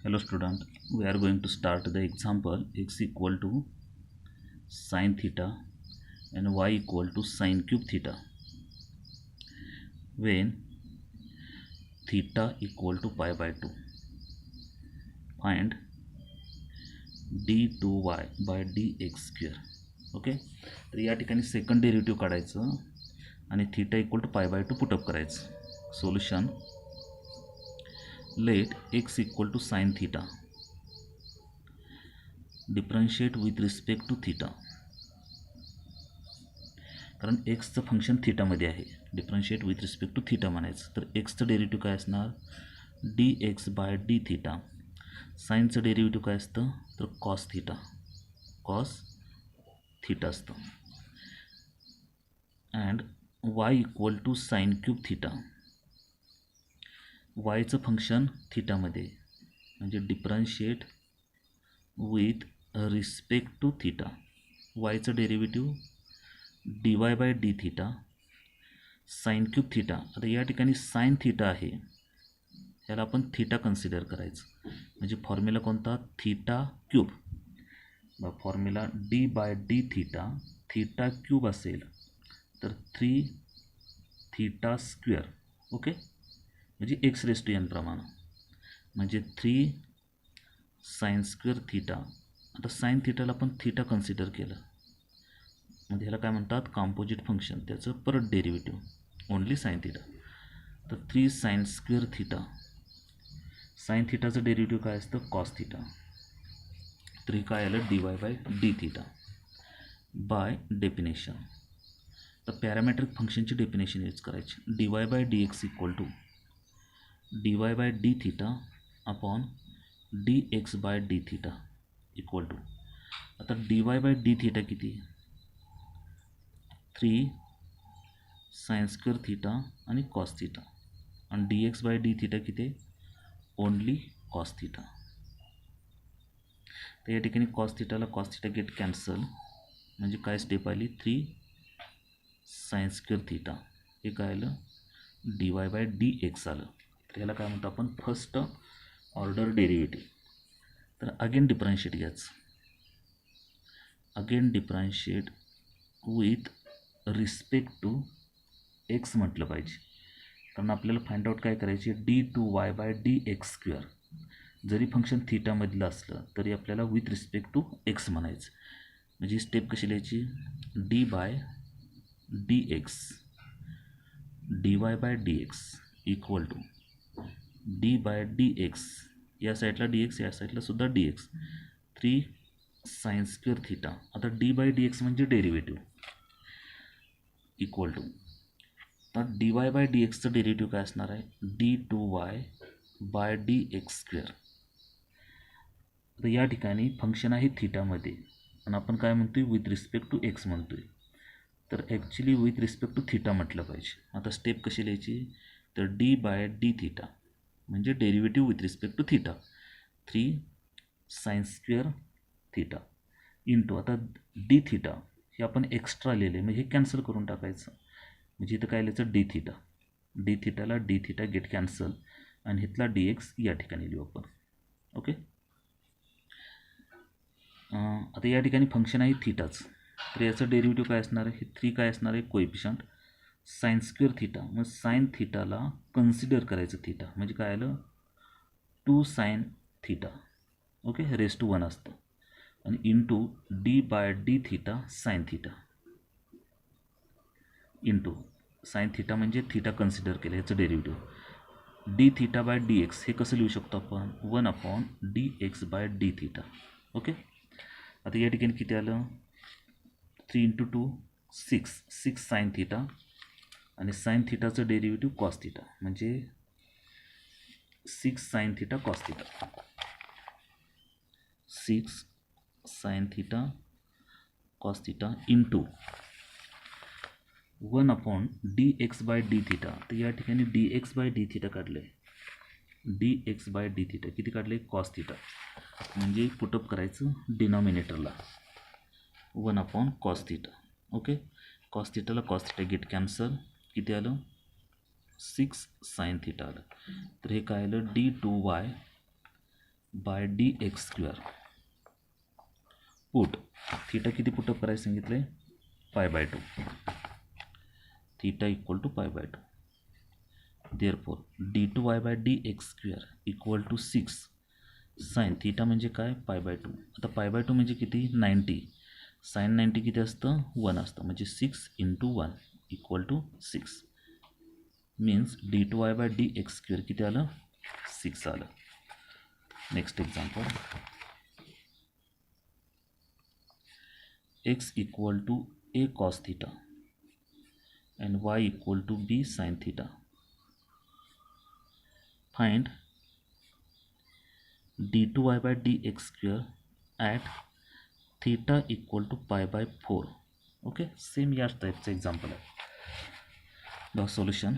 Hello student, we are going to start the example x equal to sine theta and y equal to sine cube theta when theta equal to pi by 2. Find d2y by dx square. Okay, तर या ठिकाणी second derivative काढायचं आणि theta equal to pi by 2 put up करायचं. Solution, let x equal to sine theta differentiate with respect to theta. कारण एक्सचं function थीटामध्ये आहे, differentiate with respect to theta म्हणायचं. तर एक्सचं डेरिव्हेटिव्ह काय असणार, d x by d theta. साईनचं डेरिव्हेटिव्ह काय असतं, तर कॉस थीटा असतं. And y equal to sine cube theta. वायचं फंक्शन थीटामध्ये म्हणजे differentiate with respect to theta. वायचं derivative d y by d theta sine cube theta. आता या ठिकाणी साइन थीटा आहे, याला आपण थीटा कन्सिडर करायचं. म्हणजे फॉर्म्युला कोणता, theta cube. Formula d by d theta, theta cube असेल तर 3 थीटा स्क्वेअर. ओके, म्हणजे एक्स रेस टू एन प्रमाणे, म्हणजे 3 साइन स्क्वेअर थीटा. आता साइन थीटाला आपण थीटा कन्सिडर केलं म्हणजे ह्याला काय म्हणतात, कॉम्पोजिट फंक्शन. त्याचं परत डेरिव्हेटिव्ह ओनली साइन थीटा. तर 3 साइन स्क्वेअर थीटा. साइन थीटाचं डेरिव्हेटिव्ह काय असतं, कॉस थीटा. तर हे काय आलं, d y by d theta. By definition तर पॅरामेट्रिक फंक्शनची डेफिनेशन यूज करायची. D y by d x equal to d y by d theta upon d x by d theta equal to. आता d y by d theta किती, 3 sine square theta आणि cos theta. आणि d x by d theta किती, only cos theta. तर या ठिकाणी cos theta get cancel, म्हणजे काय स्टेप आली, 3 साइन स्क्वेअर थीटा. हे काय आलं, d y by d x आलं. तर याला काय म्हणतो आपण, फर्स्ट ऑर्डर डेरिव्हेटिव्ह. तर अगेन डिफरन्शिएट घ्यायचं, again differentiate with respect to x म्हटलं पाहिजे. कारण आपल्याला फाइंड आउट काय करायची, d two y by d x square. जरी फंक्शन थीटामधलं असलं तरी आपल्याला विथ रिस्पेक्ट टू एक्स म्हणायचं. म्हणजे स्टेप कशी लिहायची, d by d x d y by d x equal to d by d x, या साईडला डी एक्स, या साईडला सुद्धा d x, 3 sine square theta. आता डी बाय डी एक्स म्हणजे डेरिव्हेटिव्ह इक्वल टू, तर डी वाय बाय डी एक्सचं derivative काय असणार आहे, d two y by d x square. तर या ठिकाणी फंक्शन आहे थीटामध्ये आणि आपण काय म्हणतोय, विथ रिस्पेक्ट टू एक्स म्हणतोय. तर actually with respect to theta म्हटलं पाहिजे. आता स्टेप कशी लिहायची, तर डी बाय डी थीटा म्हणजे derivative with respect to theta, 3 sine square theta into. आता डी थीटा हे आपण एक्स्ट्रा लिहिले, म्हणजे हे कॅन्सल करून टाकायचं. म्हणजे इथं काय लिहायचं, डी थीटा. डी थीटाला डी थीटा गेट कॅन्सल आणि इथला डी एक्स या ठिकाणी लिहू आपण. ओके, आता या ठिकाणी फंक्शन आहे थीटाच. तर याचं डेरिव्हेटिव्ह काय असणार आहे, हे 3 काय असणार आहे, कोएफिशियंट साइन स्क्वेअर थीटा. मग साइन थीटाला कन्सिडर करायचं थीटा, म्हणजे काय आलं, 2 sine theta. Okay, raise to 1 असतं आणि into d by d theta sine theta into sine theta म्हणजे थीटा कन्सिडर केलं, याचं derivative d theta by d x. हे कसं लिहू शकतो आपण, 1 upon d x by d theta. Okay, आता या ठिकाणी किती आलं, 3 इंटू 2 6 साइन थीटा आणि साइन थीटाचं डेरिव्हेटिव्ह कॉस थीटा, म्हणजे 6 sine theta cos theta. 6 sine theta cos theta into 1 upon d x by d theta. तर या ठिकाणी d x by d theta काढलं आहे, d x by d theta किती काढले, कॉस थीटा. म्हणजे पुटअप करायचं डिनॉमिनेटरला, 1 upon cos theta. Okay, cos थीटाला कॉस थीटा गेट कॅन्सल, किती आलं, 6 साइन थीटा आलं. तर हे काय आलं, d two y by d x square put theta किती पुटअप करायला सांगितलं आहे π/2 theta equal to π/2 therefore d2y/dx square equal to 6 sine theta म्हणजे काय π/2 आता π/2 म्हणजे किती 90 साइन 90 किती असतं 1 असतं म्हणजे 6 × 1 equal to 6 means d2y/dx square किती आलं 6 आलं. Next example x equal to a cos theta and y equal to b sin theta. Find d2y/dx square at theta equal to π/4. Okay same याच टाईपचं एक्झाम्पल आहे. The solution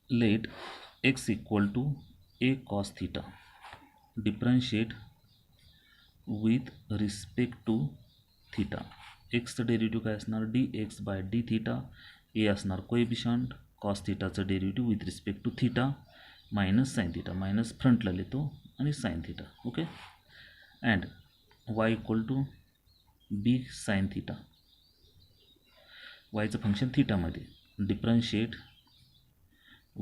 let x equal to a cos theta differentiate with respect to theta. एक्सचं derivative काय असणार dx/d theta a असणार coefficient cos थीटाचं derivative with respect to theta minus sine theta minus फ्रंटला लिहितो आणि sine theta. Okay and y equal to b sine theta वायचं function थीटामध्ये differentiate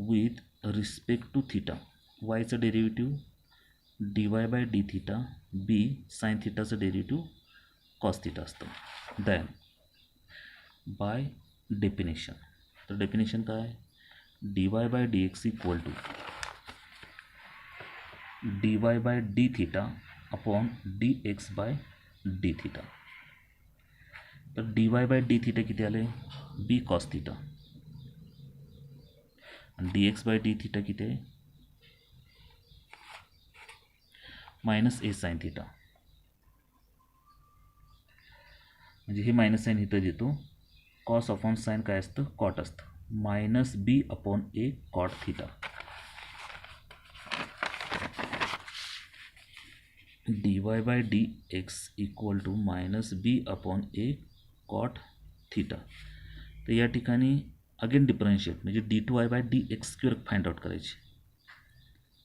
with respect to theta वायचं डेरिव्हेटिव्ह dy/d थीटा बी sign थीटाचं derivative cos theta असतं. Then by definition तर definition काय dy/dx equal to dy/d theta upon dx/d theta. तर dy/d theta किती आले बी कॉस थीटा आणि dx/d थीटा किती आहे मायनस ए साइन थीटा. म्हणजे हे मायनस साइन इथं देतो कॉस अपॉन साइन काय असतं कॉट असतं minus b upon a cot theta. dy/dx equal to minus b upon a cot theta. तर या ठिकाणी अगेन डिफरन्शिएट म्हणजे d2y/dx स्क्वेअर फाइंड आउट करायची.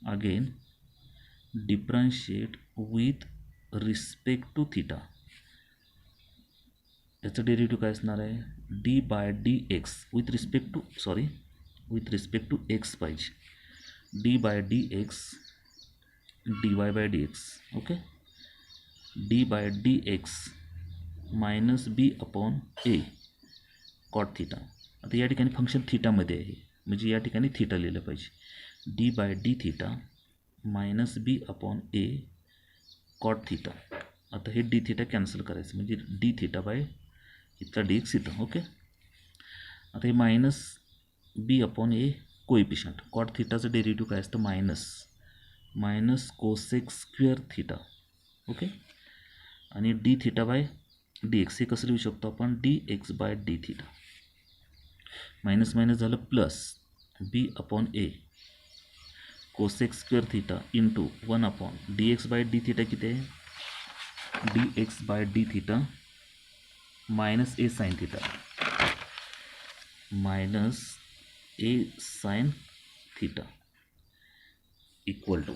Again differentiate with respect to theta याचं derivative काय असणार आहे d/dx with respect to x पाहिजे d/dx dy/dx. Okay d/dx minus b upon a cot theta. आता या ठिकाणी फंक्शन थीटामध्ये आहे म्हणजे या ठिकाणी थीटा लिहिलं पाहिजे d/d theta minus b upon a cot theta. आता हे डी थीटा कॅन्सल करायचं म्हणजे डी थीटा बाय इथला डी एक्स इथं. ओके आता हे minus b upon a coefficient cot थीटाचं डेरिव्हेटिव्ह काय असतं minus cosec square theta. Okay आणि d theta by d x हे कसं लिहू शकतो आपण dx/d थीटा मायनस मायनस झालं plus b upon a cosec square theta into 1 upon dx/d theta किती आहे dx/d theta minus a sine theta minus a sine theta equal to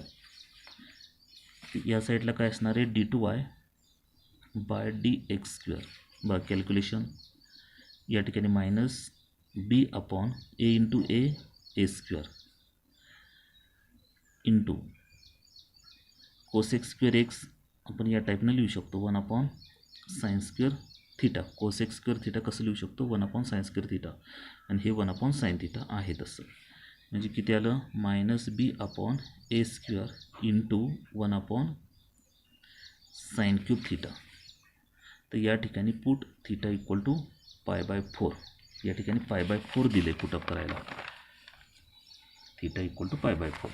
या साईडला काय असणार आहे d2y/dx स्क्वेअर. बघा कॅल्क्युलेशन या ठिकाणी minus b upon a into a square into cosec square x आपण या टाईपनं लिहू शकतो 1 upon sine square theta. Cosec square theta कसं लिहू शकतो 1 अपॉन साइन स्क्वेअर थीटा आणि हे 1 अपॉन साइन थीटा आहे तसं म्हणजे किती आलं minus b upon a square into 1 upon sine cube theta. तर या ठिकाणी पुट थीटा इक्वल टू π/4 या ठिकाणी π/4 दिले पुटअप करायला theta equal to π/4.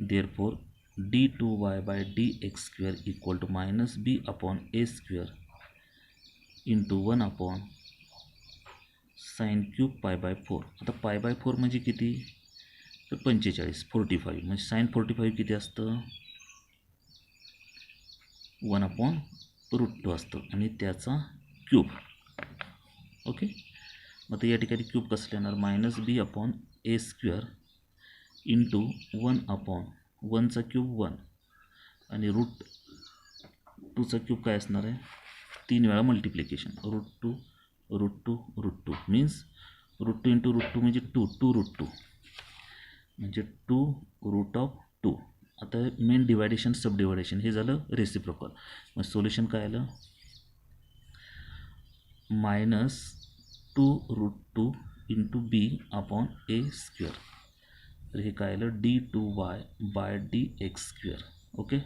Therefore d2y/dx square equal to minus b upon a square into 1 upon sine cube π/4. आता π/4 म्हणजे किती तर 45 म्हणजे साइन 45 किती असतं 1 अपॉन √2 असतं आणि त्याचा क्यूब. ओके मग या ठिकाणी क्यूब कसं येणार minus b upon a square into 1/1 1 आणि रूट 2चा क्यूब काय असणार आहे 3 वेळा multiplication root two means root 2 into root 2 म्हणजे 2 रूट 2 म्हणजे 2 रूट ऑफ 2. आता मेन डिवायडेशन सब डिवायडेशन हे झालं रेसिप्रोकल. मग सोल्युशन काय आलं -2 route 2 into B upon a square. तर हे काय आलं d2y bye dx square. Okay.